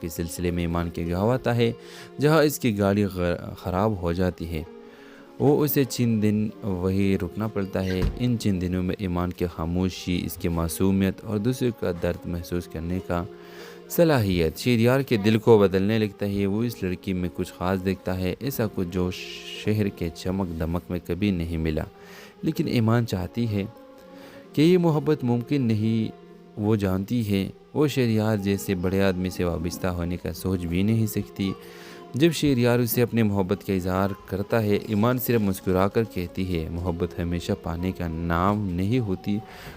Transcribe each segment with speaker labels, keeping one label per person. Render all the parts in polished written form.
Speaker 1: کے سلسلے میں ایمان کے گہواتا ہے، جہاں اس کی گاڑی خراب ہو جاتی ہے وہ اسے چند دن وہی رکنا پڑتا ہے۔ ان چند دنوں میں ایمان کی خاموشی، اس کی معصومیت اور دوسرے کا درد محسوس کرنے کا صلاحیت شہریار کے دل کو بدلنے لگتا ہے۔ وہ اس لڑکی میں کچھ خاص دیکھتا ہے، ایسا کچھ جو شہر کے چمک دمک میں کبھی نہیں ملا۔ لیکن ایمان چاہتی ہے کہ یہ محبت ممکن نہیں، وہ جانتی ہے وہ شہریار جیسے بڑے آدمی سے وابستہ ہونے کا سوچ بھی نہیں سکتی۔ جب شہریار اسے اپنے محبت کا اظہار کرتا ہے، ایمان صرف مسکرا کر کہتی ہے، محبت ہمیشہ پانے کا نام نہیں ہوتی،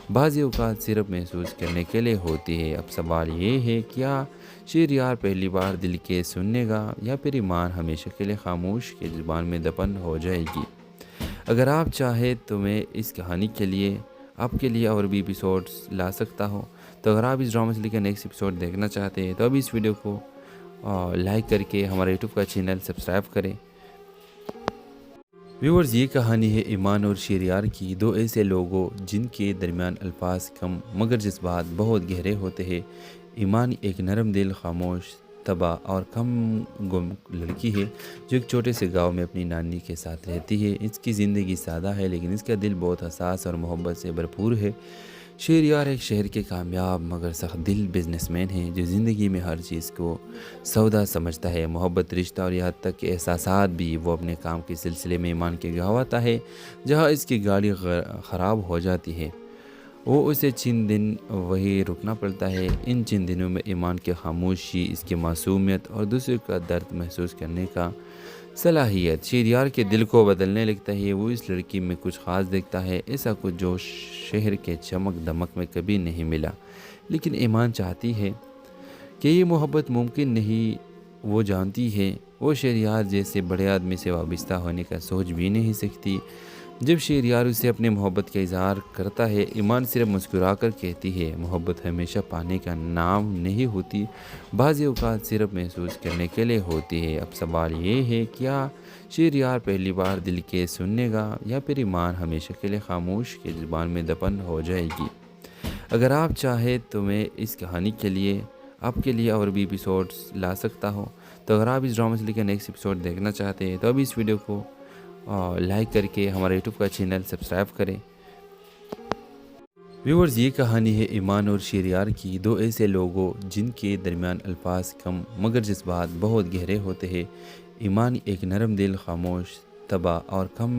Speaker 1: بعض اوقات صرف محسوس کرنے کے لیے ہوتی ہے۔ اب سوال یہ ہے، کیا شہریار پہلی بار دل کے سننے گا یا پھر ایمان ہمیشہ کے لیے خاموش کی زبان میں دفن ہو جائے گی؟ اگر آپ چاہیں تو میں اس کہانی کے لیے آپ کے لیے اور بھی ایپیسوڈز لا سکتا ہوں، تو اگر آپ اس ڈرامہ سے لے کر نیکسٹ ایپیسوڈ دیکھنا چاہتے ہیں تو ابھی اس ویڈیو کو لائک کر کے ہمارے یوٹیوب کا چینل سبسکرائب کریں۔ ویورز، یہ کہانی ہے ایمان اور شہریار کی، دو ایسے لوگوں جن کے درمیان الفاظ کم مگر جذبات بہت گہرے ہوتے ہیں۔ ایمان ایک نرم دل، خاموش طبع اور کم گم لڑکی ہے جو ایک چھوٹے سے گاؤں میں اپنی نانی کے ساتھ رہتی ہے۔ اس کی زندگی سادہ ہے لیکن اس کا دل بہت حساس اور محبت سے بھرپور ہے۔ شہریار ایک شہر کے کامیاب مگر سخت دل بزنس مین ہے جو زندگی میں ہر چیز کو سودا سمجھتا ہے، محبت، رشتہ اور یہاں تک کہ احساسات بھی۔ وہ اپنے کام کے سلسلے میں ایمان کے گہواتا ہے، جہاں اس کی گاڑی خراب ہو جاتی ہے وہ اسے چند دن وہی رکنا پڑتا ہے۔ ان چند دنوں میں ایمان کی خاموشی، اس کی معصومیت اور دوسرے کا درد محسوس کرنے کا صلاحیت شہریار کے دل کو بدلنے لگتا ہے۔ وہ اس لڑکی میں کچھ خاص دیکھتا ہے، ایسا کچھ جو شہر کے چمک دمک میں کبھی نہیں ملا۔ لیکن ایمان چاہتی ہے کہ یہ محبت ممکن نہیں، وہ جانتی ہے وہ شہریار جیسے بڑے آدمی سے وابستہ ہونے کا سوچ بھی نہیں سکتی۔ جب شہریار اسے اپنے محبت کا اظہار کرتا ہے، ایمان صرف مسکرا کر کہتی ہے، محبت ہمیشہ پانے کا نام نہیں ہوتی، بعض اوقات صرف محسوس کرنے کے لیے ہوتی ہے۔ اب سوال یہ ہے، کیا شہریار پہلی بار دل کے سننے گا یا پھر ایمان ہمیشہ کے لیے خاموش کی زبان میں دفن ہو جائے گی؟ اگر آپ چاہیں تو میں اس کہانی کے لیے آپ کے لیے اور بھی ایپیسوڈز لا سکتا ہوں، تو اگر آپ اس ڈرامہ سے لے کر نیکسٹ ایپیسوڈ دیکھنا چاہتے ہیں تو ابھی اس ویڈیو کو لائک کر کے ہمارے یوٹیوب کا چینل سبسکرائب کریں۔ ویورز، یہ کہانی ہے ایمان اور شہریار کی، دو ایسے لوگوں جن کے درمیان الفاظ کم مگر جذبات بہت گہرے ہوتے ہیں۔ ایمان ایک نرم دل، خاموش طبع اور کم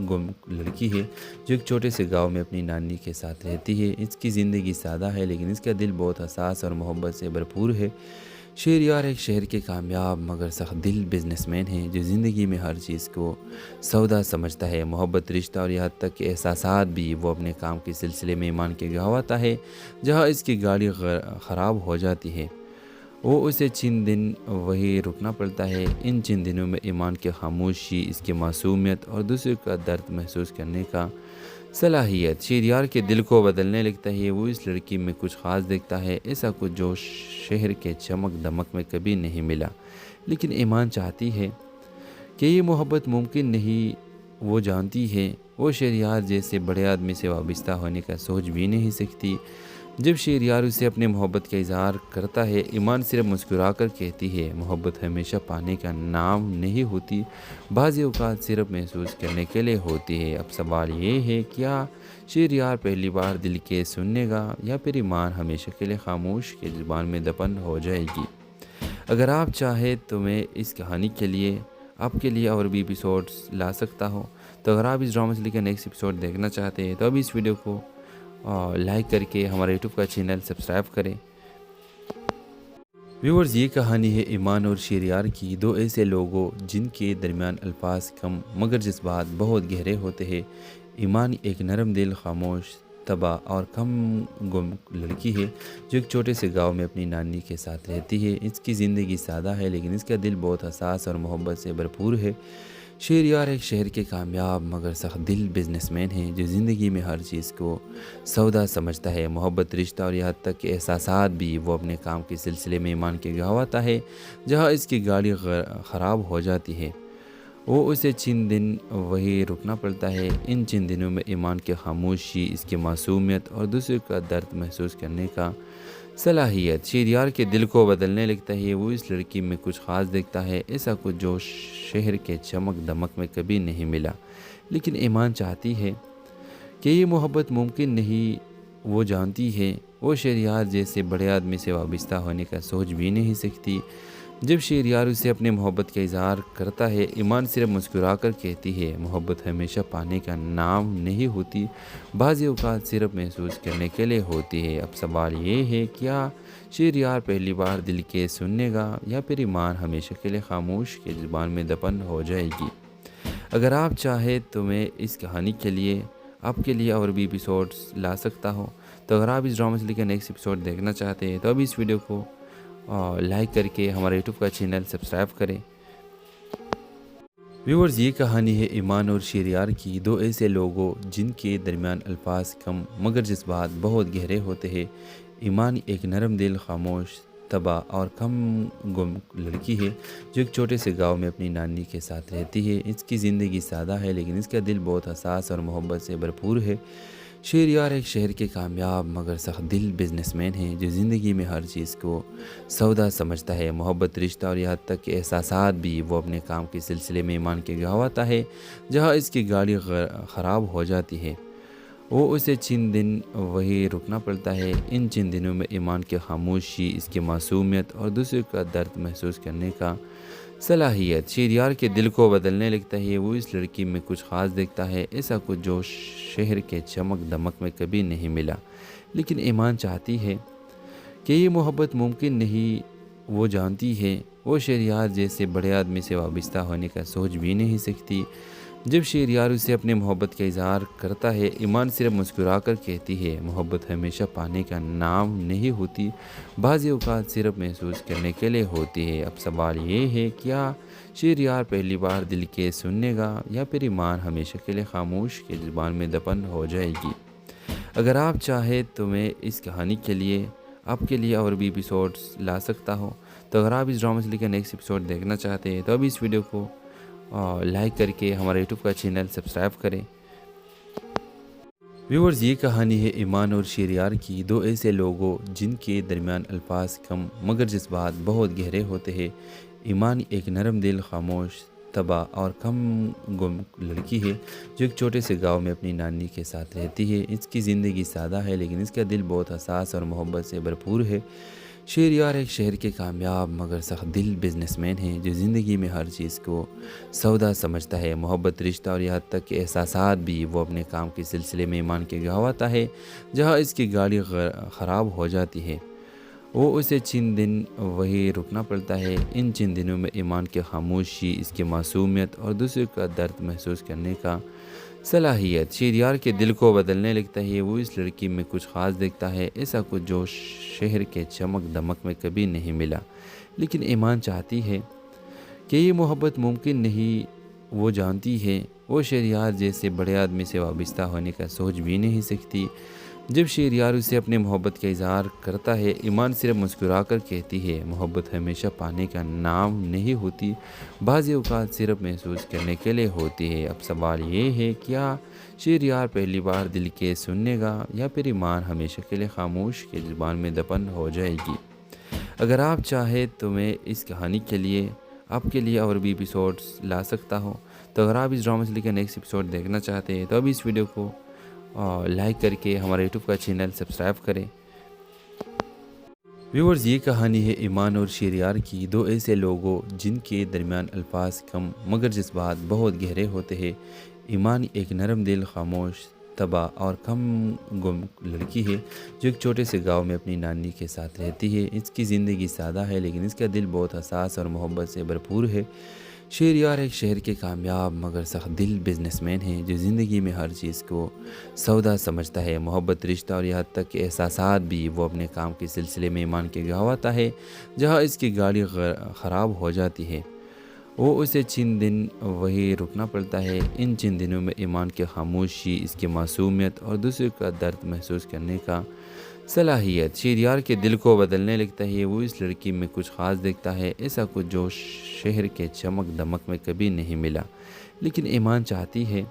Speaker 1: گم لڑکی ہے جو ایک چھوٹے سے گاؤں میں اپنی نانی کے ساتھ رہتی ہے۔ اس کی زندگی سادہ ہے لیکن اس کا دل بہت حساس اور محبت سے بھرپور ہے۔ شہریار ایک شہر کے کامیاب مگر سخت دل بزنس مین ہے جو زندگی میں ہر چیز کو سودا سمجھتا ہے، محبت، رشتہ اور یہاں تک کہ احساسات بھی۔ وہ اپنے کام کے سلسلے میں ایمان کے گہواتا ہے، جہاں اس کی گاڑی خراب ہو جاتی ہے وہ اسے چند دن وہی رکنا پڑتا ہے۔ ان چند دنوں میں ایمان کی خاموشی، اس کی معصومیت اور دوسرے کا درد محسوس کرنے کا صلاحیت شہریار کے دل کو بدلنے لگتا ہے۔ وہ اس لڑکی میں کچھ خاص دیکھتا ہے، ایسا کچھ جو شہر کے چمک دمک میں کبھی نہیں ملا۔ لیکن ایمان چاہتی ہے کہ یہ محبت ممکن نہیں، وہ جانتی ہے وہ شہریار جیسے بڑے آدمی سے وابستہ ہونے کا سوچ بھی نہیں سکتی۔ جب شہریار اسے اپنے محبت کا اظہار کرتا ہے، ایمان صرف مسکرا کر کہتی ہے، محبت ہمیشہ پانے کا نام نہیں ہوتی، بعض اوقات صرف محسوس کرنے کے لیے ہوتی ہے۔ اب سوال یہ ہے، کیا شہریار پہلی بار دل کے سننے گا یا پھر ایمان ہمیشہ کے لیے خاموش کی زبان میں دفن ہو جائے گی؟ اگر آپ چاہیں تو میں اس کہانی کے لیے آپ کے لیے اور بھی ایپیسوڈز لا سکتا ہوں، تو اگر آپ اس ڈرامہ سے لے کر نیکسٹ ایپیسوڈ دیکھنا چاہتے ہیں تو ابھی اس ویڈیو کو لائک کر کے ہمارے یوٹیوب کا چینل سبسکرائب کریں۔ ویورز، یہ کہانی ہے ایمان اور شہریار کی، دو ایسے لوگوں جن کے درمیان الفاظ کم مگر جذبات بہت گہرے ہوتے ہیں۔ ایمان ایک نرم دل، خاموش طبع اور کم گم لڑکی ہے جو ایک چھوٹے سے گاؤں میں اپنی نانی کے ساتھ رہتی ہے۔ اس کی زندگی سادہ ہے لیکن اس کا دل بہت حساس اور محبت سے بھرپور ہے۔ شہریار ایک شہر کے کامیاب مگر سخت دل بزنس مین ہے جو زندگی میں ہر چیز کو سودا سمجھتا ہے، محبت، رشتہ اور یہاں تک کہ احساسات بھی۔ وہ اپنے کام کے سلسلے میں ایمان کے گہواتا ہے، جہاں اس کی گاڑی خراب ہو جاتی ہے وہ اسے چند دن وہی رکنا پڑتا ہے۔ ان چند دنوں میں ایمان کی خاموشی، اس کی معصومیت اور دوسرے کا درد محسوس کرنے کا صلاحیت شہریار کے دل کو بدلنے لگتا ہے، وہ اس لڑکی میں کچھ خاص دیکھتا ہے، ایسا کچھ جو شہر کے چمک دمک میں کبھی نہیں ملا، لیکن ایمان چاہتی ہے کہ یہ محبت ممکن نہیں۔ وہ جانتی ہے وہ شہریار جیسے بڑے آدمی سے وابستہ ہونے کا سوچ بھی نہیں سکتی۔ جب شہریار اسے اپنے محبت کا اظہار کرتا ہے، ایمان صرف مسکرا کر کہتی ہے، محبت ہمیشہ پانے کا نام نہیں ہوتی، بعض اوقات صرف محسوس کرنے کے لیے ہوتی ہے۔ اب سوال یہ ہے، کیا شہریار پہلی بار دل کے سننے گا یا پھر ایمان ہمیشہ کے لیے خاموش کے زبان میں دفن ہو جائے گی؟ اگر آپ چاہیں تو میں اس کہانی کے لیے آپ کے لیے اور بھی ایپیسوڈز لا سکتا ہوں، تو اگر آپ اس ڈرامہ سے لے کر نیکسٹ ایپیسوڈ دیکھنا چاہتے ہیں تو ابھی اس ویڈیو کو لائک کر کے ہمارے یوٹیوب کا چینل سبسکرائب کریں۔ ویورز، یہ کہانی ہے ایمان اور شہریار کی، دو ایسے لوگوں جن کے درمیان الفاظ کم مگر جذبات بہت گہرے ہوتے ہیں۔ ایمان ایک نرم دل، خاموش طبع اور کم گم لڑکی ہے جو ایک چھوٹے سے گاؤں میں اپنی نانی کے ساتھ رہتی ہے۔ اس کی زندگی سادہ ہے لیکن اس کا دل بہت حساس اور محبت سے بھرپور ہے۔ شہریار ایک شہر کے کامیاب مگر سخت دل بزنس مین ہے جو زندگی میں ہر چیز کو سودا سمجھتا ہے، محبت، رشتہ اور یہاں تک کہ احساسات بھی۔ وہ اپنے کام کے سلسلے میں ایمان کے گاؤں آتا ہے جہاں اس کی گاڑی خراب ہو جاتی ہے۔ وہ اسے چند دن وہی رکنا پڑتا ہے۔ ان چند دنوں میں ایمان کی خاموشی، اس کی معصومیت اور دوسرے کا درد محسوس کرنے کا صلاحیت شہریار کے دل کو بدلنے لگتا ہے۔ وہ اس لڑکی میں کچھ خاص دیکھتا ہے، ایسا کچھ جو شہر کے چمک دمک میں کبھی نہیں ملا، لیکن ایمان چاہتی ہے کہ یہ محبت ممکن نہیں۔ وہ جانتی ہے وہ شہریار جیسے بڑے آدمی سے وابستہ ہونے کا سوچ بھی نہیں سکتی۔ جب شہریار اسے اپنے محبت کا اظہار کرتا ہے، ایمان صرف مسکرا کر کہتی ہے، محبت ہمیشہ پانے کا نام نہیں ہوتی، بعض اوقات صرف محسوس کرنے کے لیے ہوتی ہے۔ اب سوال یہ ہے، کیا شہریار پہلی بار دل کے سننے گا یا پھر ایمان ہمیشہ کے لیے خاموش کے زبان میں دفن ہو جائے گی؟ اگر آپ چاہیں تو میں اس کہانی کے لیے آپ کے لیے اور بھی ایپیسوڈز لا سکتا ہوں، تو اگر آپ اس ڈرامہ سے لے کر نیکسٹ ایپیسوڈ دیکھنا چاہتے ہیں تو ابھی اس ویڈیو کو لائک کر کے ہمارے یوٹیوب کا چینل سبسکرائب کریں۔ ویورز، یہ کہانی ہے ایمان اور شہریار کی، دو ایسے لوگوں جن کے درمیان الفاظ کم مگر جذبات بہت گہرے ہوتے ہیں۔ ایمان ایک نرم دل، خاموش طبع اور کم گم لڑکی ہے جو ایک چھوٹے سے گاؤں میں اپنی نانی کے ساتھ رہتی ہے۔ اس کی زندگی سادہ ہے لیکن اس کا دل بہت حساس اور محبت سے بھرپور ہے۔ شہریار ایک شہر کے کامیاب مگر سخت دل بزنس مین ہے جو زندگی میں ہر چیز کو سودا سمجھتا ہے، محبت، رشتہ اور یہاں تک کہ احساسات بھی۔ وہ اپنے کام کے سلسلے میں ایمان کے گاؤں آتا ہے جہاں اس کی گاڑی خراب ہو جاتی ہے۔ وہ اسے چند دن وہی رکنا پڑتا ہے۔ ان چند دنوں میں ایمان کی خاموشی، اس کی معصومیت اور دوسرے کا درد محسوس کرنے کا صلاحیت شہریار کے دل کو بدلنے لگتا ہے۔ وہ اس لڑکی میں کچھ خاص دیکھتا ہے، ایسا کچھ جو شہر کے چمک دمک میں کبھی نہیں ملا، لیکن ایمان چاہتی ہے کہ یہ محبت ممکن نہیں۔ وہ جانتی ہے وہ شہریار جیسے بڑے آدمی سے وابستہ ہونے کا سوچ بھی نہیں سکتی۔ جب شہریار اسے اپنے محبت کا اظہار کرتا ہے، ایمان صرف مسکرا کر کہتی ہے، محبت ہمیشہ پانے کا نام نہیں ہوتی، بعض اوقات صرف محسوس کرنے کے لیے ہوتی ہے۔ اب سوال یہ ہے، کیا شہریار پہلی بار دل کے سننے گا یا پھر ایمان ہمیشہ کے لیے خاموش کے زبان میں دفن ہو جائے گی؟ اگر آپ چاہیں تو میں اس کہانی کے لیے آپ کے لیے اور بھی ایپیسوڈز لا سکتا ہوں، تو اگر آپ اس ڈرامہ سے لے کر نیکسٹ ایپیسوڈ دیکھنا چاہتے ہیں تو ابھی اس ویڈیو کو لائک کر کے ہمارے یوٹیوب کا چینل سبسکرائب کریں۔ ویورز، یہ کہانی ہے ایمان اور شہریار کی، دو ایسے لوگوں جن کے درمیان الفاظ کم مگر جذبات بہت گہرے ہوتے ہیں۔ ایمان ایک نرم دل، خاموش طبع اور کم گم لڑکی ہے جو ایک چھوٹے سے گاؤں میں اپنی نانی کے ساتھ رہتی ہے۔ اس کی زندگی سادہ ہے لیکن اس کا دل بہت حساس اور محبت سے بھرپور ہے۔ شہریار ایک شہر کے کامیاب مگر سخت دل بزنس مین ہے جو زندگی میں ہر چیز کو سودا سمجھتا ہے، محبت، رشتہ اور یہاں تک کہ احساسات بھی۔ وہ اپنے کام کے سلسلے میں ایمان کے گاؤں آتا ہے جہاں اس کی گاڑی خراب ہو جاتی ہے۔ وہ اسے چند دن وہی رکنا پڑتا ہے۔ ان چند دنوں میں ایمان کی خاموشی، اس کی معصومیت اور دوسرے کا درد محسوس کرنے کا صلاحیت شہریار کے دل کو بدلنے لگتا ہے۔ وہ اس لڑکی میں کچھ خاص دیکھتا ہے، ایسا کچھ جو شہر کے چمک دمک میں کبھی نہیں ملا، لیکن ایمان چاہتی ہے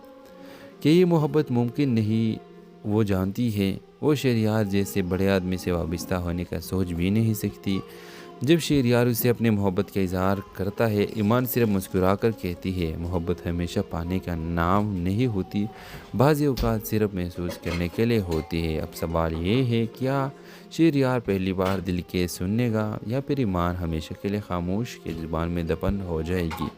Speaker 1: کہ یہ محبت ممکن نہیں۔ وہ جانتی ہے وہ شہریار جیسے بڑے آدمی سے وابستہ ہونے کا سوچ بھی نہیں سکتی۔ جب شہریار اسے اپنے محبت کا اظہار کرتا ہے، ایمان صرف مسکرا کر کہتی ہے، محبت ہمیشہ پانے کا نام نہیں ہوتی، بعض اوقات صرف محسوس کرنے کے لیے ہوتی ہے۔ اب سوال یہ ہے، کیا شہریار پہلی بار دل کے سننے گا یا پھر ایمان ہمیشہ کے لیے خاموش کی زبان میں دفن ہو جائے گی؟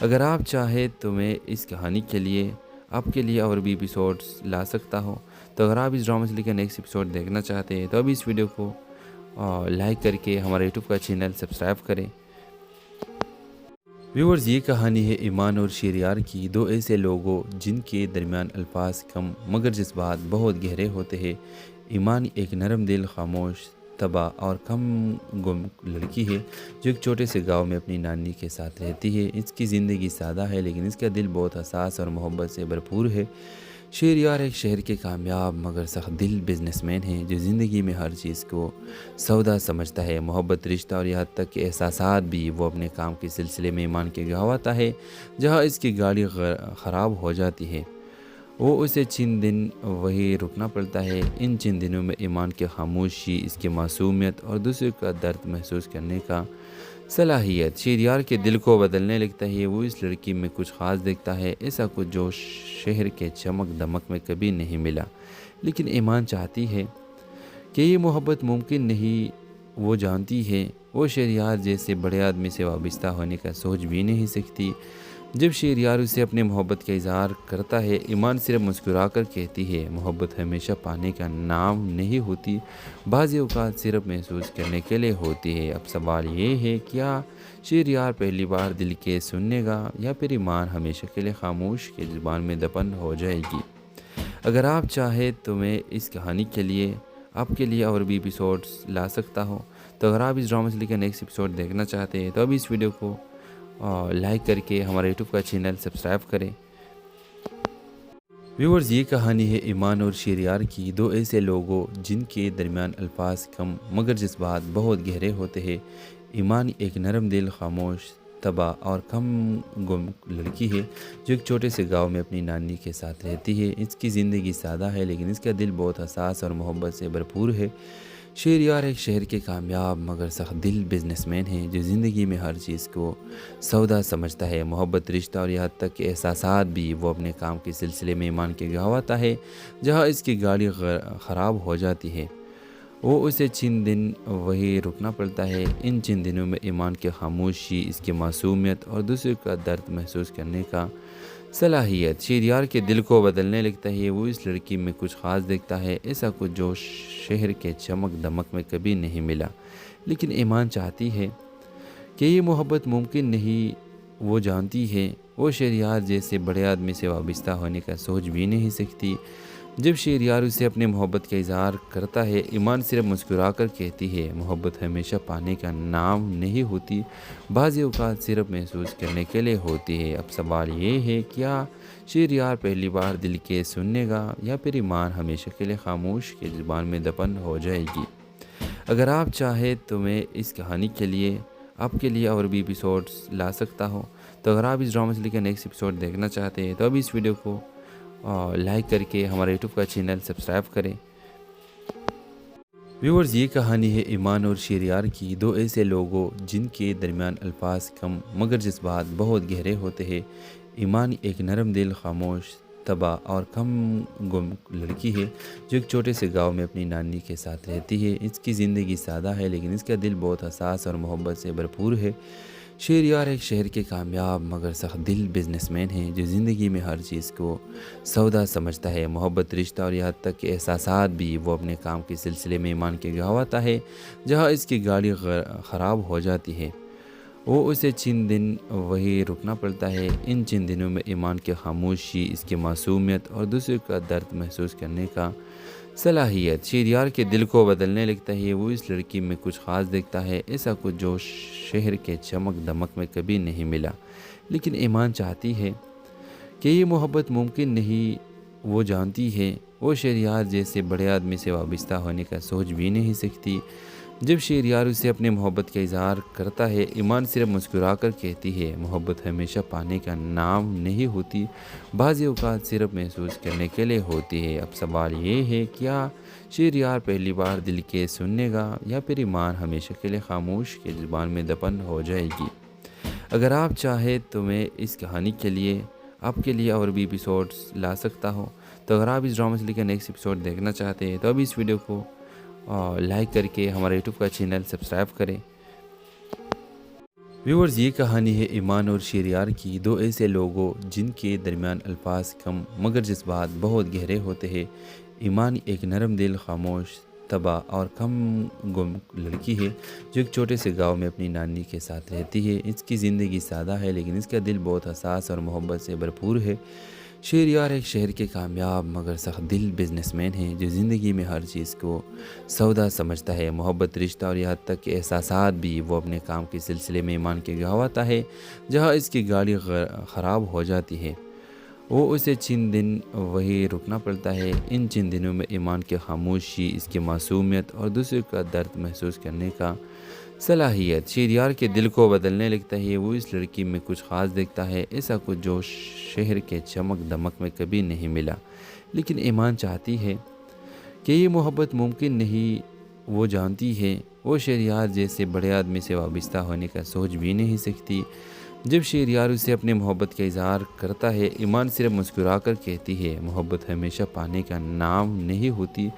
Speaker 1: اگر آپ چاہیں تو میں اس کہانی کے لیے آپ کے لیے اور بھی ایپیسوڈز لا سکتا ہوں۔ تو اگر آپ اس ڈرامہ سے لے کر نیکسٹ ایپیسوڈ دیکھنا چاہتے ہیں تو ابھی اس ویڈیو کو لائک کر کے ہمارے یوٹیوب کا چینل سبسکرائب کریں۔ ویورز، یہ کہانی ہے ایمان اور شہریار کی، دو ایسے لوگوں جن کے درمیان الفاظ کم مگر جذبات بہت گہرے ہوتے ہیں۔ ایمان ایک نرم دل، خاموش طبع اور کم گم لڑکی ہے جو ایک چھوٹے سے گاؤں میں اپنی نانی کے ساتھ رہتی ہے۔ اس کی زندگی سادہ ہے لیکن اس کا دل بہت حساس اور محبت سے بھرپور ہے۔ شہریار ایک شہر کے کامیاب مگر سخت دل بزنس مین ہے جو زندگی میں ہر چیز کو سودا سمجھتا ہے، محبت، رشتہ اور یہاں تک کہ احساسات بھی۔ وہ اپنے کام کے سلسلے میں ایمان کے گاؤں آتا ہے جہاں اس کی گاڑی خراب ہو جاتی ہے۔ وہ اسے چند دن وہی رکنا پڑتا ہے۔ ان چند دنوں میں ایمان کی خاموشی، اس کی معصومیت اور دوسرے کا درد محسوس کرنے کا صلاحیت شہریار کے دل کو بدلنے لگتا ہے۔ وہ اس لڑکی میں کچھ خاص دیکھتا ہے، ایسا کچھ جو شہر کے چمک دمک میں کبھی نہیں ملا۔ لیکن ایمان چاہتی ہے کہ یہ محبت ممکن نہیں۔ وہ جانتی ہے وہ شہریار جیسے بڑے آدمی سے وابستہ ہونے کا سوچ بھی نہیں سکتی۔ جب شہریار اسے اپنے محبت کا اظہار کرتا ہے، ایمان صرف مسکرا کر کہتی ہے، محبت ہمیشہ پانے کا نام نہیں ہوتی، بعض اوقات صرف محسوس کرنے کے لیے ہوتی ہے۔ اب سوال یہ ہے، کیا شہریار پہلی بار دل کے سننے گا یا پھر ایمان ہمیشہ کے لیے خاموش کی زبان میں دفن ہو جائے گی؟ اگر آپ چاہیں تو میں اس کہانی کے لیے آپ کے لیے اور بھی ایپیسوڈز لا سکتا ہوں۔ تو اگر آپ اس ڈرامہ سے لے کر نیکسٹ ایپیسوڈ دیکھنا چاہتے ہیں تو ابھی اس ویڈیو کو لائک کر کے ہمارے یوٹیوب کا چینل سبسکرائب کریں۔ ویورز، یہ کہانی ہے ایمان اور شہریار کی، دو ایسے لوگوں جن کے درمیان الفاظ کم مگر جذبات بہت گہرے ہوتے ہیں۔ ایمان ایک نرم دل، خاموش طبع اور کم گم لڑکی ہے جو ایک چھوٹے سے گاؤں میں اپنی نانی کے ساتھ رہتی ہے۔ اس کی زندگی سادہ ہے لیکن اس کا دل بہت حساس اور محبت سے بھرپور ہے۔ شہریار ایک شہر کے کامیاب مگر سخت دل بزنس مین ہے جو زندگی میں ہر چیز کو سودا سمجھتا ہے، محبت، رشتہ اور یہاں تک کہ احساسات بھی۔ وہ اپنے کام کے سلسلے میں ایمان کے گاؤں آتا ہے جہاں اس کی گاڑی خراب ہو جاتی ہے۔ وہ اسے چند دن وہی رکنا پڑتا ہے۔ ان چند دنوں میں ایمان کی خاموشی، اس کی معصومیت اور دوسرے کا درد محسوس کرنے کا صلاحیت شہریار کے دل کو بدلنے لگتا ہے۔ وہ اس لڑکی میں کچھ خاص دیکھتا ہے، ایسا کچھ جو شہر کے چمک دمک میں کبھی نہیں ملا۔ لیکن ایمان چاہتی ہے کہ یہ محبت ممکن نہیں۔ وہ جانتی ہے وہ شہریار جیسے بڑے آدمی سے وابستہ ہونے کا سوچ بھی نہیں سکتی۔ جب شہریار اسے اپنے محبت کا اظہار کرتا ہے، ایمان صرف مسکرا کر کہتی ہے، محبت ہمیشہ پانے کا نام نہیں ہوتی، بعض اوقات صرف محسوس کرنے کے لیے ہوتی ہے۔ اب سوال یہ ہے، کیا شہریار پہلی بار دل کے سننے گا یا پھر ایمان ہمیشہ کے لیے خاموش کی زبان میں دفن ہو جائے گی؟ اگر آپ چاہیں تو میں اس کہانی کے لیے آپ کے لیے اور بھی ایپیسوڈز لا سکتا ہوں۔ تو اگر آپ اس ڈرامہ سے لے کر نیکسٹ ایپیسوڈ دیکھنا چاہتے ہیں تو ابھی اس ویڈیو کو لائک کر کے ہمارے یوٹیوب کا چینل سبسکرائب کریں۔ ویورز، یہ کہانی ہے ایمان اور شہریار کی، دو ایسے لوگوں جن کے درمیان الفاظ کم مگر جذبات بہت گہرے ہوتے ہیں۔ ایمان ایک نرم دل، خاموش طبع اور کم گم لڑکی ہے جو ایک چھوٹے سے گاؤں میں اپنی نانی کے ساتھ رہتی ہے۔ اس کی زندگی سادہ ہے لیکن اس کا دل بہت حساس اور محبت سے بھرپور ہے۔ شہریار ایک شہر کے کامیاب مگر سخت دل بزنس مین ہے جو زندگی میں ہر چیز کو سودا سمجھتا ہے، محبت، رشتہ اور یہاں تک کہ احساسات بھی۔ وہ اپنے کام کے سلسلے میں ایمان کے گاؤں آتا ہے جہاں اس کی گاڑی خراب ہو جاتی ہے۔ وہ اسے چند دن وہی رکنا پڑتا ہے۔ ان چند دنوں میں ایمان کی خاموشی، اس کی معصومیت اور دوسرے کا درد محسوس کرنے کا صلاحیت شہریار کے دل کو بدلنے لگتا ہے۔ وہ اس لڑکی میں کچھ خاص دیکھتا ہے، ایسا کچھ جو شہر کے چمک دمک میں کبھی نہیں ملا۔ لیکن ایمان چاہتی ہے کہ یہ محبت ممکن نہیں۔ وہ جانتی ہے وہ شہریار جیسے بڑے آدمی سے وابستہ ہونے کا سوچ بھی نہیں سکتی۔ جب شہریار اسے اپنے محبت کا اظہار کرتا ہے، ایمان صرف مسکرا کر کہتی ہے محبت ہمیشہ پانے کا نام نہیں ہوتی، بعض اوقات صرف محسوس کرنے کے لیے ہوتی ہے۔ اب سوال یہ ہے، کیا شہریار پہلی بار دل کے سننے گا یا پھر ایمان ہمیشہ کے لیے خاموش کی زبان میں دفن ہو جائے گی؟ اگر آپ چاہیں تو میں اس کہانی کے لیے آپ کے لیے اور بھی ایپیسوڈز لا سکتا ہوں۔ تو اگر آپ اس ڈرامہ سے لے کر نیکسٹ ایپیسوڈ دیکھنا چاہتے ہیں تو ابھی اس ویڈیو کو لائک کر کے ہمارے یوٹیوب کا چینل سبسکرائب کریں۔ ویورز، یہ کہانی ہے ایمان اور شہریار کی، دو ایسے لوگوں جن کے درمیان الفاظ کم مگر جذبات بہت گہرے ہوتے ہیں۔ ایمان ایک نرم دل، خاموش طبع اور کم گم لڑکی ہے جو ایک چھوٹے سے گاؤں میں اپنی نانی کے ساتھ رہتی ہے۔ اس کی زندگی سادہ ہے لیکن اس کا دل بہت حساس اور محبت سے بھرپور ہے۔ شہریار ایک شہر کے کامیاب مگر سخت دل بزنس مین ہے جو زندگی میں ہر چیز کو سودا سمجھتا ہے، محبت، رشتہ اور یہاں تک کہ احساسات بھی۔ وہ اپنے کام کے سلسلے میں ایمان کے گاؤں آتا ہے جہاں اس کی گاڑی خراب ہو جاتی ہے۔ وہ اسے چند دن وہی رکنا پڑتا ہے۔ ان چند دنوں میں ایمان کی خاموشی، اس کی معصومیت اور دوسرے کا درد محسوس کرنے کا صلاحیت شہریار کے دل کو بدلنے لگتا ہے۔ وہ اس لڑکی میں کچھ خاص دیکھتا ہے، ایسا کچھ جو شہر کے چمک دمک میں کبھی نہیں ملا۔ لیکن ایمان چاہتی ہے کہ یہ محبت ممکن نہیں۔ وہ جانتی ہے وہ شہریار جیسے بڑے آدمی سے وابستہ ہونے کا سوچ بھی نہیں سکتی۔ جب شہریار اسے اپنے محبت کا اظہار کرتا ہے، ایمان صرف مسکرا کر کہتی ہے محبت ہمیشہ پانے کا نام نہیں ہوتی،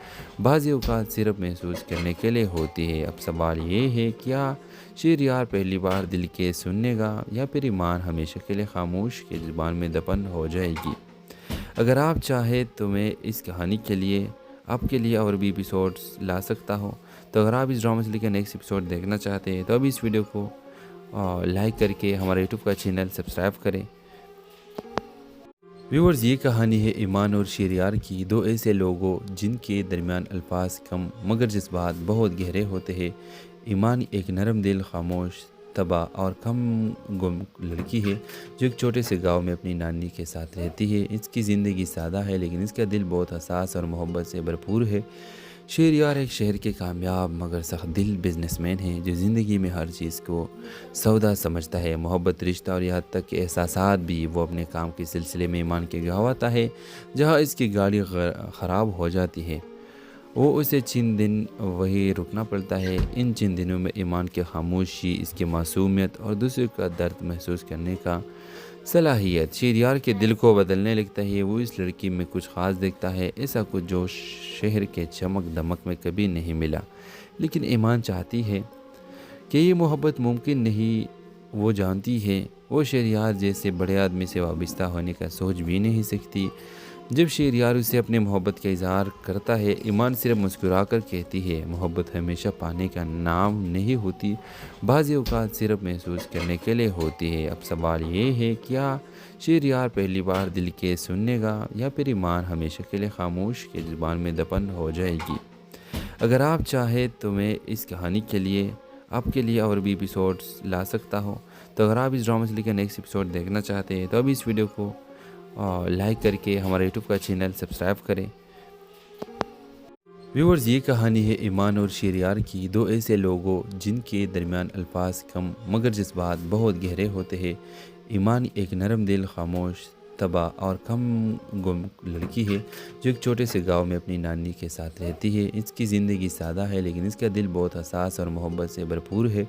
Speaker 1: بعض اوقات صرف محسوس کرنے کے لیے ہوتی ہے۔ اب سوال یہ ہے، کیا شہریار پہلی بار دل کے سننے گا یا پھر ایمان ہمیشہ کے لیے خاموش کی زبان میں دفن ہو جائے گی؟ اگر آپ چاہیں تو میں اس کہانی کے لیے آپ کے لیے اور بھی ایپیسوڈز لا سکتا ہوں۔ تو اگر آپ اس ڈرامہ سے لے کر نیکسٹ ایپیسوڈ دیکھنا چاہتے ہیں تو ابھی اس ویڈیو کو لائک کر کے ہمارے یوٹیوب کا چینل سبسکرائب کریں۔ ویورز، یہ کہانی ہے ایمان اور شہریار کی، دو ایسے لوگوں جن کے درمیان الفاظ کم مگر جذبات بہت گہرے ہوتے ہیں۔ ایمان ایک نرم دل، خاموش طبع اور کم گم لڑکی ہے جو ایک چھوٹے سے گاؤں میں اپنی نانی کے ساتھ رہتی ہے۔ اس کی زندگی سادہ ہے لیکن اس کا دل بہت حساس اور محبت سے بھرپور ہے۔ شہریار ایک شہر کے کامیاب مگر سخت دل بزنس مین ہے جو زندگی میں ہر چیز کو سودا سمجھتا ہے، محبت، رشتہ اور یہاں تک کہ احساسات بھی۔ وہ اپنے کام کے سلسلے میں ایمان کے گاؤں آتا ہے جہاں اس کی گاڑی خراب ہو جاتی ہے۔ وہ اسے چند دن وہی رکنا پڑتا ہے۔ ان چند دنوں میں ایمان کی خاموشی، اس کی معصومیت اور دوسرے کا درد محسوس کرنے کا صلاحیت شہریار کے دل کو بدلنے لگتا ہے۔ وہ اس لڑکی میں کچھ خاص دیکھتا ہے، ایسا کچھ جو شہر کے چمک دمک میں کبھی نہیں ملا۔ لیکن ایمان چاہتی ہے کہ یہ محبت ممکن نہیں۔ وہ جانتی ہے وہ شہریار جیسے بڑے آدمی سے وابستہ ہونے کا سوچ بھی نہیں سکتی۔ جب شہریار اسے اپنے محبت کا اظہار کرتا ہے، ایمان صرف مسکرا کر کہتی ہے محبت ہمیشہ پانے کا نام نہیں ہوتی، بعض اوقات صرف محسوس کرنے کے لیے ہوتی ہے۔ اب سوال یہ ہے، کیا شہریار پہلی بار دل کے سننے گا یا پھر ایمان ہمیشہ کے لیے خاموش کی زبان میں دفن ہو جائے گی؟ اگر آپ چاہیں تو میں اس کہانی کے لیے آپ کے لیے اور بھی ایپیسوڈز لا سکتا ہوں۔ تو اگر آپ اس ڈرامہ سے لے کر نیکسٹ ایپیسوڈ دیکھنا چاہتے ہیں تو ابھی اس ویڈیو کو لائک کر کے ہمارے یوٹیوب کا چینل سبسکرائب کریں۔ ویورز، یہ کہانی ہے ایمان اور شہریار کی، دو ایسے لوگوں جن کے درمیان الفاظ کم مگر جذبات بہت گہرے ہوتے ہیں۔ ایمان ایک نرم دل، خاموش طبع اور کم گم لڑکی ہے جو ایک چھوٹے سے گاؤں میں اپنی نانی کے ساتھ رہتی ہے۔ اس کی زندگی سادہ ہے لیکن اس کا دل بہت حساس اور محبت سے بھرپور ہے۔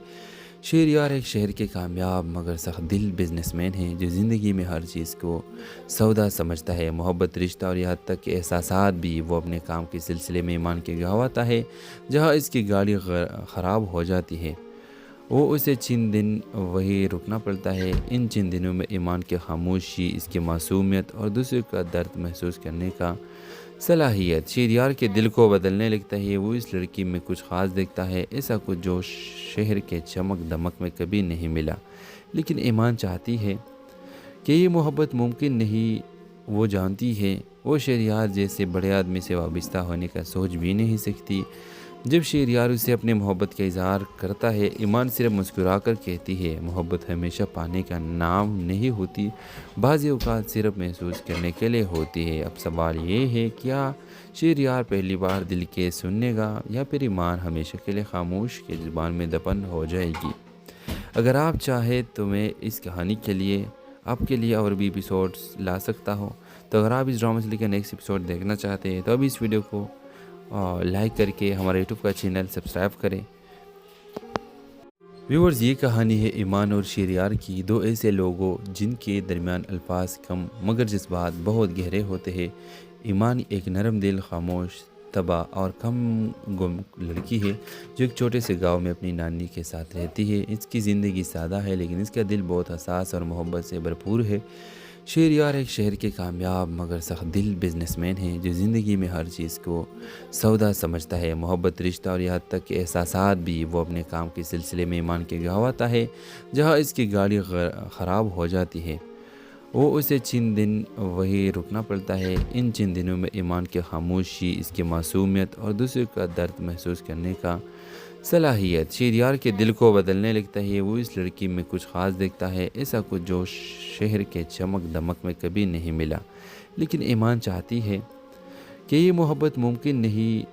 Speaker 1: شہریار ایک شہر کے کامیاب مگر سخت دل بزنس مین ہے جو زندگی میں ہر چیز کو سودا سمجھتا ہے، محبت، رشتہ اور یہاں تک کہ احساسات بھی۔ وہ اپنے کام کے سلسلے میں ایمان کے گاؤں آتا ہے جہاں اس کی گاڑی خراب ہو جاتی ہے۔ وہ اسے چند دن وہی رکنا پڑتا ہے۔ ان چند دنوں میں ایمان کی خاموشی، اس کی معصومیت اور دوسرے کا درد محسوس کرنے کا صلاحیت شہریار کے دل کو بدلنے لگتا ہے۔ وہ اس لڑکی میں کچھ خاص دیکھتا ہے، ایسا کچھ جو شہر کے چمک دمک میں کبھی نہیں ملا۔ لیکن ایمان چاہتی ہے کہ یہ محبت ممکن نہیں۔ وہ جانتی ہے وہ شہریار جیسے بڑے آدمی سے وابستہ ہونے کا سوچ بھی نہیں سکتی۔ جب شہریار اسے اپنے محبت کا اظہار کرتا ہے، ایمان صرف مسکرا کر کہتی ہے محبت ہمیشہ پانے کا نام نہیں ہوتی، بعض اوقات صرف محسوس کرنے کے لیے ہوتی ہے۔ اب سوال یہ ہے، کیا شہریار پہلی بار دل کے سننے گا یا پھر ایمان ہمیشہ کے لیے خاموش کی زبان میں دفن ہو جائے گی؟ اگر آپ چاہیں تو میں اس کہانی کے لیے آپ کے لیے اور بھی ایپیسوڈز لا سکتا ہوں۔ تو اگر آپ اس ڈرامہ سے لے کے نیکسٹ ایپیسوڈ دیکھنا چاہتے ہیں تو ابھی اس ویڈیو کو لائک کر کے ہمارے یوٹیوب کا چینل سبسکرائب کریں۔ ویورز، یہ کہانی ہے ایمان اور شہریار کی، دو ایسے لوگوں جن کے درمیان الفاظ کم مگر جذبات بہت گہرے ہوتے ہیں۔ ایمان ایک نرم دل، خاموش طبع اور کم گم لڑکی ہے جو ایک چھوٹے سے گاؤں میں اپنی نانی کے ساتھ رہتی ہے۔ اس کی زندگی سادہ ہے لیکن اس کا دل بہت حساس اور محبت سے بھرپور ہے۔ شہریار ایک شہر کے کامیاب مگر سخت دل بزنس مین ہے جو زندگی میں ہر چیز کو سودا سمجھتا ہے، محبت، رشتہ اور یہاں تک کہ احساسات بھی۔ وہ اپنے کام کے سلسلے میں ایمان کے گاؤں آتا ہے جہاں اس کی گاڑی خراب ہو جاتی ہے۔ وہ اسے چند دن وہی رکنا پڑتا ہے۔ ان چند دنوں میں ایمان کی خاموشی، اس کی معصومیت اور دوسرے کا درد محسوس کرنے کا صلاحیت شہریار کے دل کو بدلنے لگتا ہے۔ وہ اس لڑکی میں کچھ خاص دیکھتا ہے، ایسا کچھ جو شہر کے چمک دمک میں کبھی نہیں ملا۔ لیکن ایمان چاہتی ہے کہ یہ محبت ممکن نہیں۔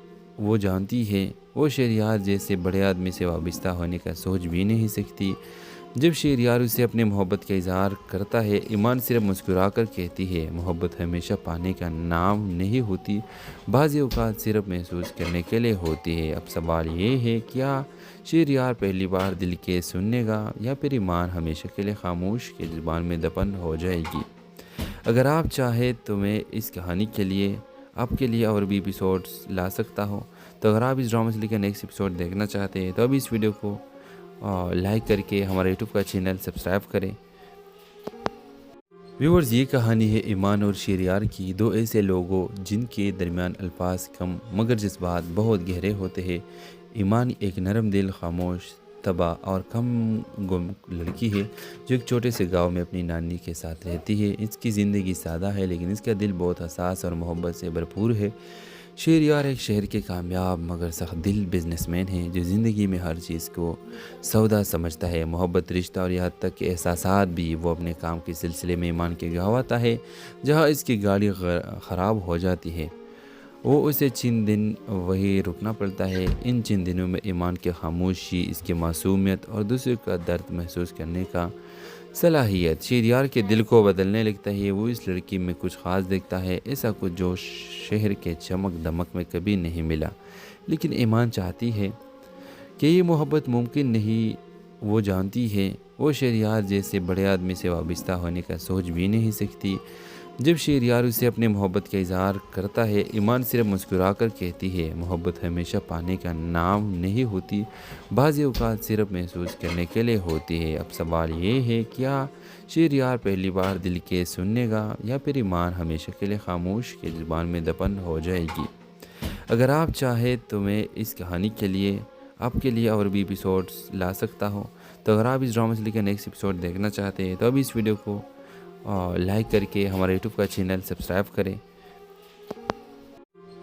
Speaker 1: وہ جانتی ہے وہ شہریار جیسے بڑے آدمی سے وابستہ ہونے کا سوچ بھی نہیں سکتی۔ جب شہریار اسے اپنے محبت کا اظہار کرتا ہے، ایمان صرف مسکرا کر کہتی ہے محبت ہمیشہ پانے کا نام نہیں ہوتی، بعض اوقات صرف محسوس کرنے کے لیے ہوتی ہے۔ اب سوال یہ ہے، کیا شہریار پہلی بار دل کے سننے گا یا پھر ایمان ہمیشہ کے لیے خاموش کی زبان میں دفن ہو جائے گی؟ اگر آپ چاہیں تو میں اس کہانی کے لیے آپ کے لیے اور بھی ایپیسوڈز لا سکتا ہوں۔ تو اگر آپ اس ڈرامہ سے لے کے نیکسٹ ایپیسوڈ دیکھنا چاہتے ہیں تو ابھی اس ویڈیو کو لائک کر کے ہمارے یوٹیوب کا چینل سبسکرائب کریں۔ ویورز، یہ کہانی ہے ایمان اور شہریار کی، دو ایسے لوگوں جن کے درمیان الفاظ کم مگر جذبات بہت گہرے ہوتے ہیں۔ ایمان ایک نرم دل، خاموش طبع اور کم گم لڑکی ہے جو ایک چھوٹے سے گاؤں میں اپنی نانی کے ساتھ رہتی ہے۔ اس کی زندگی سادہ ہے لیکن اس کا دل بہت حساس اور محبت سے بھرپور ہے۔ شہریار ایک شہر کے کامیاب مگر سخت دل بزنس مین ہے جو زندگی میں ہر چیز کو سودا سمجھتا ہے، محبت، رشتہ اور یہاں تک کہ احساسات بھی۔ وہ اپنے کام کے سلسلے میں ایمان کے گاؤں آتا ہے جہاں اس کی گاڑی خراب ہو جاتی ہے۔ وہ اسے چند دن وہی رکنا پڑتا ہے۔ ان چند دنوں میں ایمان کی خاموشی، اس کی معصومیت اور دوسرے کا درد محسوس کرنے کا صلاحیت شہریار کے دل کو بدلنے لگتا ہے۔ وہ اس لڑکی میں کچھ خاص دیکھتا ہے، ایسا کچھ جو شہر کے چمک دمک میں کبھی نہیں ملا۔ لیکن ایمان چاہتی ہے کہ یہ محبت ممکن نہیں۔ وہ جانتی ہے وہ شہریار جیسے بڑے آدمی سے وابستہ ہونے کا سوچ بھی نہیں سکتی۔ جب شہریار اسے اپنے محبت کا اظہار کرتا ہے، ایمان صرف مسکرا کر کہتی ہے محبت ہمیشہ پانے کا نام نہیں ہوتی، بعض اوقات صرف محسوس کرنے کے لیے ہوتی ہے۔ اب سوال یہ ہے، کیا شہریار پہلی بار دل کے سننے گا یا پھر ایمان ہمیشہ کے لیے خاموش کی زبان میں دفن ہو جائے گی؟ اگر آپ چاہیں تو میں اس کہانی کے لیے آپ کے لیے اور بھی ایپیسوڈز لا سکتا ہوں۔ تو اگر آپ اس ڈرامہ سے لے کے نیکسٹ ایپیسوڈ دیکھنا چاہتے ہیں تو ابھی اس ویڈیو کو لائک کر کے ہمارے یوٹیوب کا چینل سبسکرائب کریں۔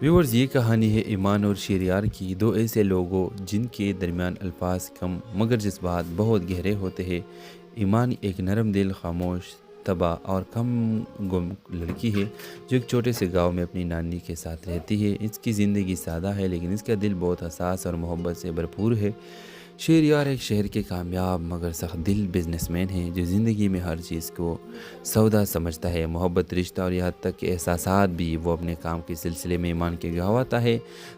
Speaker 1: ویورز، یہ کہانی ہے ایمان اور شہریار کی، دو ایسے لوگوں جن کے درمیان الفاظ کم مگر جذبات بہت گہرے ہوتے ہیں۔ ایمان ایک نرم دل، خاموش طبع اور کم گم لڑکی ہے جو ایک چھوٹے سے گاؤں میں اپنی نانی کے ساتھ رہتی ہے۔ اس کی زندگی سادہ ہے لیکن اس کا دل بہت حساس اور محبت سے بھرپور ہے۔ شہریار ایک شہر کے کامیاب مگر سخت دل بزنس مین ہے جو زندگی میں ہر چیز کو سودا سمجھتا ہے، محبت، رشتہ اور یہاں تک کہ احساسات بھی۔ وہ اپنے کام کے سلسلے میں ایمان کے گاؤں آتا ہے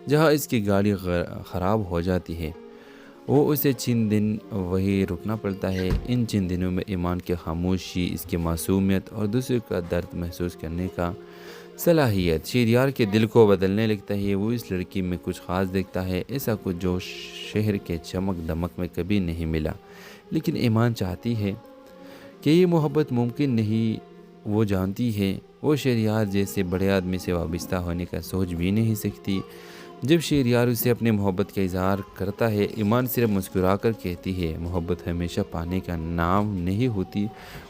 Speaker 1: جہاں اس کی گاڑی خراب ہو جاتی ہے۔ وہ اسے چند دن وہی رکنا پڑتا ہے۔ ان چند دنوں میں ایمان کی خاموشی، اس کی معصومیت اور دوسرے کا درد محسوس کرنے کا صلاحیت شہریار کے دل کو بدلنے لگتا ہے۔ وہ اس لڑکی میں کچھ خاص دیکھتا ہے، ایسا کچھ جو شہر کے چمک دمک میں کبھی نہیں ملا۔ لیکن ایمان چاہتی ہے کہ یہ محبت ممکن نہیں۔ وہ جانتی ہے وہ شہریار جیسے بڑے آدمی سے وابستہ ہونے کا سوچ بھی نہیں سکتی۔ جب شہریار اسے اپنے محبت کا اظہار کرتا ہے، ایمان صرف مسکرا کر کہتی ہے محبت ہمیشہ پانے کا نام نہیں ہوتی،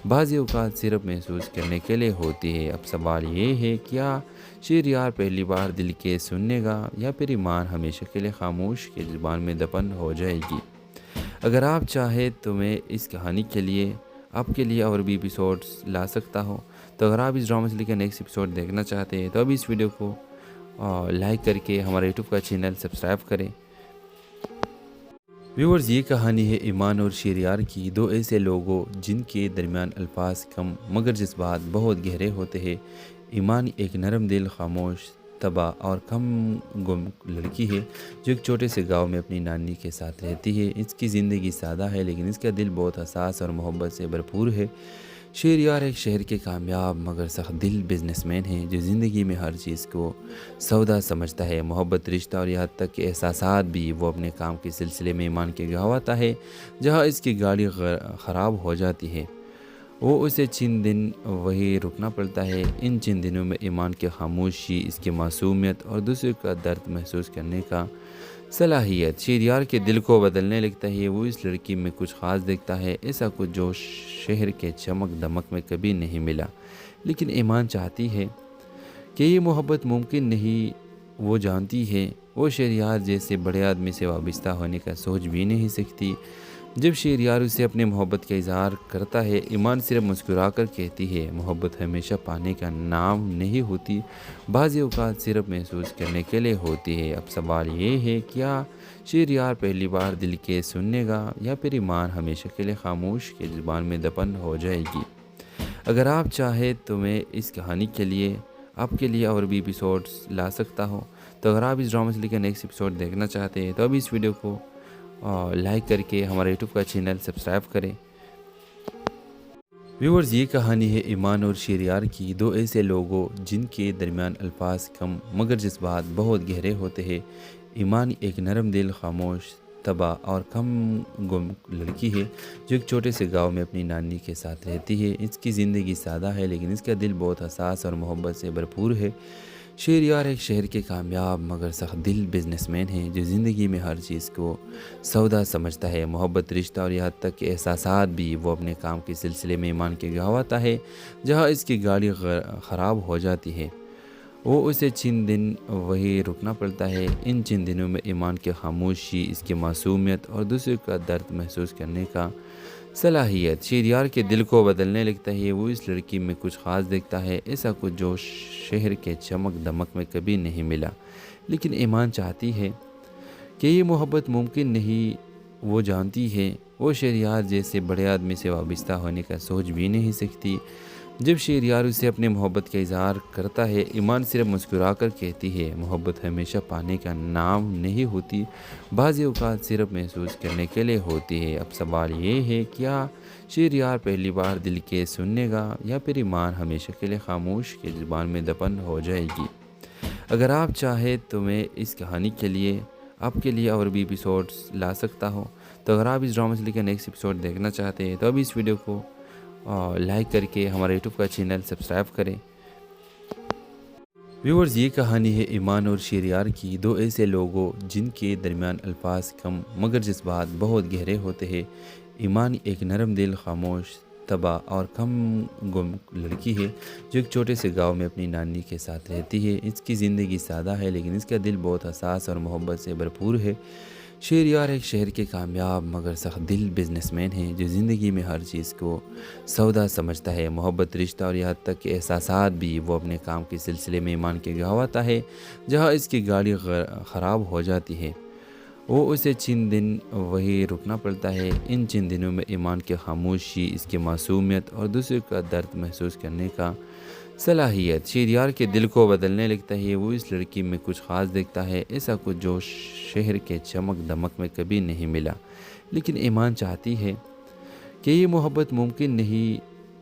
Speaker 1: بعض اوقات صرف محسوس کرنے کے لیے ہوتی ہے۔ اب سوال یہ ہے، کیا شہریار پہلی بار دل کے سننے گا یا پھر ایمان ہمیشہ کے لیے خاموش کی زبان میں دفن ہو جائے گی؟ اگر آپ چاہیں تو میں اس کہانی کے لیے آپ کے لیے اور بھی ایپیسوڈز لا سکتا ہوں۔ تو اگر آپ اس ڈرامہ سے لے کر نیکسٹ ایپیسوڈ دیکھنا چاہتے ہیں تو ابھی اس ویڈیو کو لائک کر کے ہمارے یوٹیوب کا چینل سبسکرائب کریں۔ ویورز، یہ کہانی ہے ایمان اور شہریار کی، دو ایسے لوگوں جن کے درمیان الفاظ کم مگر جذبات بہت گہرے ہوتے ہیں۔ ایمان ایک نرم دل، خاموش طبع اور کم گم لڑکی ہے جو ایک چھوٹے سے گاؤں میں اپنی نانی کے ساتھ رہتی ہے۔ اس کی زندگی سادہ ہے لیکن اس کا دل بہت حساس اور محبت سے بھرپور ہے۔ شہریار ایک شہر کے کامیاب مگر سخت دل بزنس مین ہے جو زندگی میں ہر چیز کو سودا سمجھتا ہے، محبت، رشتہ اور یہاں تک کہ احساسات بھی۔ وہ اپنے کام کے سلسلے میں ایمان کے گاؤں آتا ہے جہاں اس کی گاڑی خراب ہو جاتی ہے۔ وہ اسے چند دن وہی رکنا پڑتا ہے۔ ان چند دنوں میں ایمان کی خاموشی، اس کی معصومیت اور دوسرے کا درد محسوس کرنے کا صلاحیت شہریار کے دل کو بدلنے لگتا ہے۔ وہ اس لڑکی میں کچھ خاص دیکھتا ہے، ایسا کچھ جو شہر کے چمک دمک میں کبھی نہیں ملا۔ لیکن ایمان چاہتی ہے کہ یہ محبت ممکن نہیں۔ وہ جانتی ہے وہ شہریار جیسے بڑے آدمی سے وابستہ ہونے کا سوچ بھی نہیں سکتی۔ جب شہریار اسے اپنے محبت کا اظہار کرتا ہے، ایمان صرف مسکرا کر کہتی ہے محبت ہمیشہ پانے کا نام نہیں ہوتی، بعض اوقات صرف محسوس کرنے کے لیے ہوتی ہے۔ اب سوال یہ ہے، کیا شہریار پہلی بار دل کے سننے گا یا پھر ایمان ہمیشہ کے لیے خاموش کی زبان میں دفن ہو جائے گی؟ اگر آپ چاہیں تو میں اس کہانی کے لیے آپ کے لیے اور بھی ایپیسوڈز لا سکتا ہوں۔ تو اگر آپ اس ڈرامہ سے لے کر نیکسٹ ایپیسوڈ دیکھنا چاہتے ہیں تو ابھی اس ویڈیو کو لائک کر کے ہمارے یوٹیوب کا چینل سبسکرائب کریں۔ ویورز، یہ کہانی ہے ایمان اور شہریار کی، دو ایسے لوگوں جن کے درمیان الفاظ کم مگر جذبات بہت گہرے ہوتے ہیں۔ ایمان ایک نرم دل، خاموش طبع اور کم گم لڑکی ہے جو ایک چھوٹے سے گاؤں میں اپنی نانی کے ساتھ رہتی ہے۔ اس کی زندگی سادہ ہے لیکن اس کا دل بہت حساس اور محبت سے بھرپور ہے۔ شہریار ایک شہر کے کامیاب مگر سخت دل بزنس مین ہے جو زندگی میں ہر چیز کو سودا سمجھتا ہے، محبت، رشتہ اور یہاں تک کہ احساسات بھی۔ وہ اپنے کام کے سلسلے میں ایمان کے گاؤں آتا ہے جہاں اس کی گاڑی خراب ہو جاتی ہے۔ وہ اسے چند دن وہی رکنا پڑتا ہے۔ ان چند دنوں میں ایمان کی خاموشی، اس کی معصومیت اور دوسرے کا درد محسوس کرنے کا صلاحیت شہریار کے دل کو بدلنے لگتا ہے۔ وہ اس لڑکی میں کچھ خاص دیکھتا ہے، ایسا کچھ جو شہر کے چمک دمک میں کبھی نہیں ملا۔ لیکن ایمان چاہتی ہے کہ یہ محبت ممکن نہیں۔ وہ جانتی ہے وہ شہریار جیسے بڑے آدمی سے وابستہ ہونے کا سوچ بھی نہیں سکتی۔ جب شہریار اسے اپنے محبت کا اظہار کرتا ہے، ایمان صرف مسکرا کر کہتی ہے محبت ہمیشہ پانے کا نام نہیں ہوتی، بعض اوقات صرف محسوس کرنے کے لیے ہوتی ہے۔ اب سوال یہ ہے، کیا شہریار پہلی بار دل کے سننے گا یا پھر ایمان ہمیشہ کے لیے خاموش کی زبان میں دفن ہو جائے گی؟ اگر آپ چاہیں تو میں اس کہانی کے لیے آپ کے لیے اور بھی ایپیسوڈز لا سکتا ہوں۔ تو اگر آپ اس ڈرامہ سے لے کر نیکسٹ ایپیسوڈ دیکھنا چاہتے ہیں تو ابھی اس ویڈیو کو لائک کر کے ہمارے یوٹیوب کا چینل سبسکرائب کریں۔ ویورز، یہ کہانی ہے ایمان اور شہریار کی، دو ایسے لوگوں جن کے درمیان الفاظ کم مگر جذبات بہت گہرے ہوتے ہیں۔ ایمان ایک نرم دل، خاموش طبع اور کم گم لڑکی ہے جو ایک چھوٹے سے گاؤں میں اپنی نانی کے ساتھ رہتی ہے۔ اس کی زندگی سادہ ہے لیکن اس کا دل بہت حساس اور محبت سے بھرپور ہے۔ شہریار ایک شہر کے کامیاب مگر سخت دل بزنس مین ہے جو زندگی میں ہر چیز کو سودا سمجھتا ہے، محبت، رشتہ اور یہاں تک کہ احساسات بھی۔ وہ اپنے کام کے سلسلے میں ایمان کے گاؤں آتا ہے جہاں اس کی گاڑی خراب ہو جاتی ہے۔ وہ اسے چند دن وہی رکنا پڑتا ہے۔ ان چند دنوں میں ایمان کی خاموشی، اس کی معصومیت اور دوسرے کا درد محسوس کرنے کا صلاحیت شہریار کے دل کو بدلنے لگتا ہے۔ وہ اس لڑکی میں کچھ خاص دیکھتا ہے، ایسا کچھ جو شہر کے چمک دمک میں کبھی نہیں ملا۔ لیکن ایمان چاہتی ہے کہ یہ محبت ممکن نہیں۔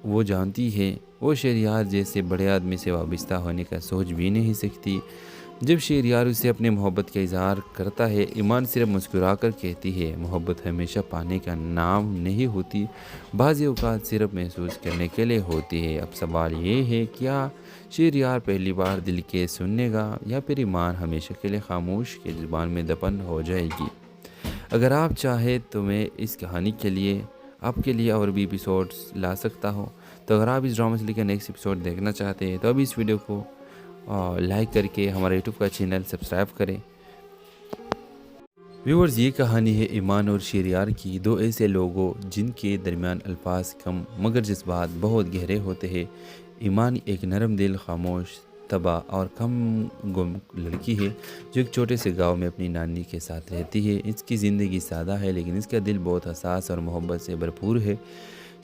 Speaker 1: وہ جانتی ہے وہ شہریار جیسے بڑے آدمی سے وابستہ ہونے کا سوچ بھی نہیں سکتی۔ جب شہریار اسے اپنے محبت کا اظہار کرتا ہے، ایمان صرف مسکرا کر کہتی ہے محبت ہمیشہ پانے کا نام نہیں ہوتی، بعض اوقات صرف محسوس کرنے کے لیے ہوتی ہے۔ اب سوال یہ ہے، کیا شہریار پہلی بار دل کے سننے گا یا پھر ایمان ہمیشہ کے لیے خاموش کے زبان میں دفن ہو جائے گی؟ اگر آپ چاہیں تو میں اس کہانی کے لیے آپ کے لیے اور بھی ایپیسوڈز لا سکتا ہوں۔ تو اگر آپ اس ڈرامہ سے لے کر نیکسٹ ایپیسوڈ دیکھنا چاہتے ہیں تو ابھی اس ویڈیو کو لائک کر کے ہمارے یوٹیوب کا چینل سبسکرائب کریں۔ ویورز، یہ کہانی ہے ایمان اور شہریار کی، دو ایسے لوگوں جن کے درمیان الفاظ کم مگر جذبات بہت گہرے ہوتے ہیں۔ ایمان ایک نرم دل، خاموش طبع اور کم گم لڑکی ہے جو ایک چھوٹے سے گاؤں میں اپنی نانی کے ساتھ رہتی ہے۔ اس کی زندگی سادہ ہے لیکن اس کا دل بہت حساس اور محبت سے بھرپور ہے۔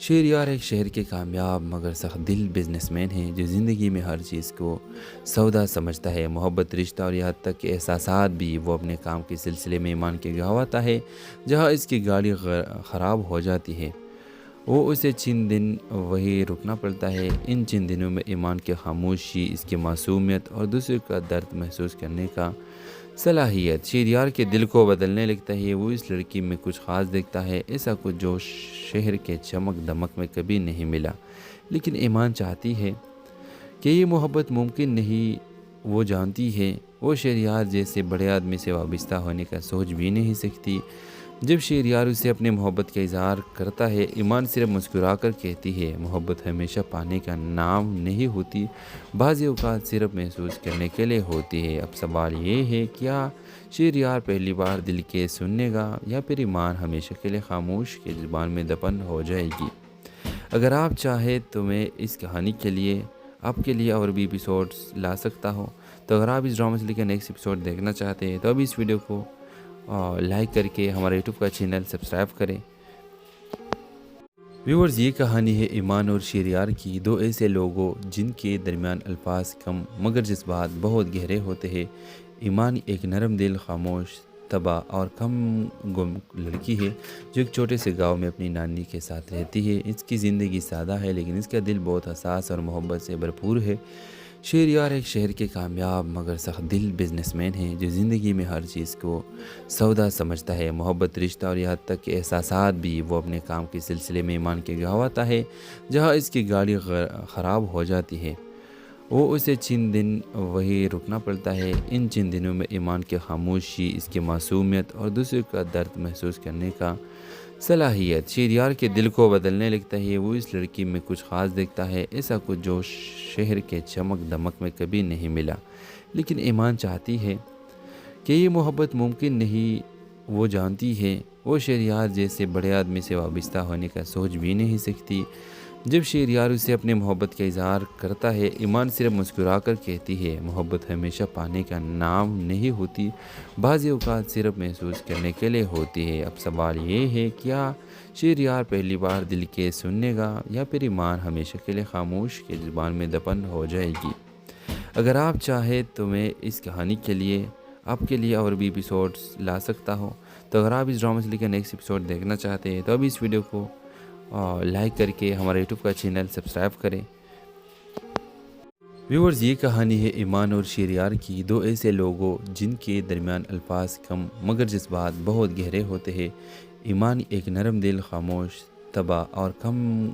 Speaker 1: شہریار ایک شہر کے کامیاب مگر سخت دل بزنس مین ہے جو زندگی میں ہر چیز کو سودا سمجھتا ہے، محبت، رشتہ اور یہاں تک کہ احساسات بھی۔ وہ اپنے کام کے سلسلے میں ایمان کے گاؤں آتا ہے جہاں اس کی گاڑی خراب ہو جاتی ہے۔ وہ اسے چند دن وہی رکنا پڑتا ہے۔ ان چند دنوں میں ایمان کی خاموشی، اس کی معصومیت اور دوسرے کا درد محسوس کرنے کا صلاحیت شہریار کے دل کو بدلنے لگتا ہے۔ وہ اس لڑکی میں کچھ خاص دیکھتا ہے، ایسا کچھ جو شہر کے چمک دمک میں کبھی نہیں ملا۔ لیکن ایمان چاہتی ہے کہ یہ محبت ممکن نہیں۔ وہ جانتی ہے وہ شہریار جیسے بڑے آدمی سے وابستہ ہونے کا سوچ بھی نہیں سکتی۔ جب شہریار اسے اپنے محبت کا اظہار کرتا ہے، ایمان صرف مسکرا کر کہتی ہے محبت ہمیشہ پانے کا نام نہیں ہوتی، بعض اوقات صرف محسوس کرنے کے لیے ہوتی ہے۔ اب سوال یہ ہے، کیا شہریار پہلی بار دل کے سننے گا یا پھر ایمان ہمیشہ کے لیے خاموش کے زبان میں دفن ہو جائے گی؟ اگر آپ چاہیں تو میں اس کہانی کے لیے آپ کے لیے اور بھی ایپیسوڈز لا سکتا ہوں۔ تو اگر آپ اس ڈرامہ سے لے کر نیکسٹ ایپیسوڈ دیکھنا چاہتے ہیں تو ابھی اس ویڈیو کو لائک کر کے ہمارے یوٹیوب کا چینل سبسکرائب کریں۔ ویورز، یہ کہانی ہے ایمان اور شہریار کی، دو ایسے لوگوں جن کے درمیان الفاظ کم مگر جذبات بہت گہرے ہوتے ہیں۔ ایمان ایک نرم دل، خاموش طبع اور کم گم لڑکی ہے جو ایک چھوٹے سے گاؤں میں اپنی نانی کے ساتھ رہتی ہے۔ اس کی زندگی سادہ ہے لیکن اس کا دل بہت حساس اور محبت سے بھرپور ہے۔ شہریار ایک شہر کے کامیاب مگر سخت دل بزنس مین ہے جو زندگی میں ہر چیز کو سودا سمجھتا ہے، محبت، رشتہ اور یہاں تک کہ احساسات بھی۔ وہ اپنے کام کے سلسلے میں ایمان کے گاؤں آتا ہے جہاں اس کی گاڑی خراب ہو جاتی ہے۔ وہ اسے چند دن وہی رکنا پڑتا ہے۔ ان چند دنوں میں ایمان کی خاموشی، اس کی معصومیت اور دوسرے کا درد محسوس کرنے کا صلاحیت شہریار کے دل کو بدلنے لگتا ہے۔ وہ اس لڑکی میں کچھ خاص دیکھتا ہے، ایسا کچھ جو شہر کے چمک دمک میں کبھی نہیں ملا۔ لیکن ایمان چاہتی ہے کہ یہ محبت ممکن نہیں۔ وہ جانتی ہے وہ شہریار جیسے بڑے آدمی سے وابستہ ہونے کا سوچ بھی نہیں سکتی۔ جب شہریار اسے اپنے محبت کا اظہار کرتا ہے، ایمان صرف مسکرا کر کہتی ہے محبت ہمیشہ پانے کا نام نہیں ہوتی، بعض اوقات صرف محسوس کرنے کے لیے ہوتی ہے۔ اب سوال یہ ہے، کیا شہریار پہلی بار دل کے سننے گا یا پھر ایمان ہمیشہ کے لیے خاموش کے زبان میں دفن ہو جائے گی؟ اگر آپ چاہیں تو میں اس کہانی کے لیے آپ کے لیے اور بھی ایپیسوڈز لا سکتا ہوں۔ تو اگر آپ اس ڈرامہ سے لے کر نیکسٹ ایپیسوڈ دیکھنا چاہتے ہیں تو ابھی اس ویڈیو کو لائک کر کے ہمارے یوٹیوب کا چینل سبسکرائب کریں۔ ویورز، یہ کہانی ہے ایمان اور شہریار کی، دو ایسے لوگوں جن کے درمیان الفاظ کم مگر جذبات بہت گہرے ہوتے ہیں۔ ایمان ایک نرم دل، خاموش طبع اور کم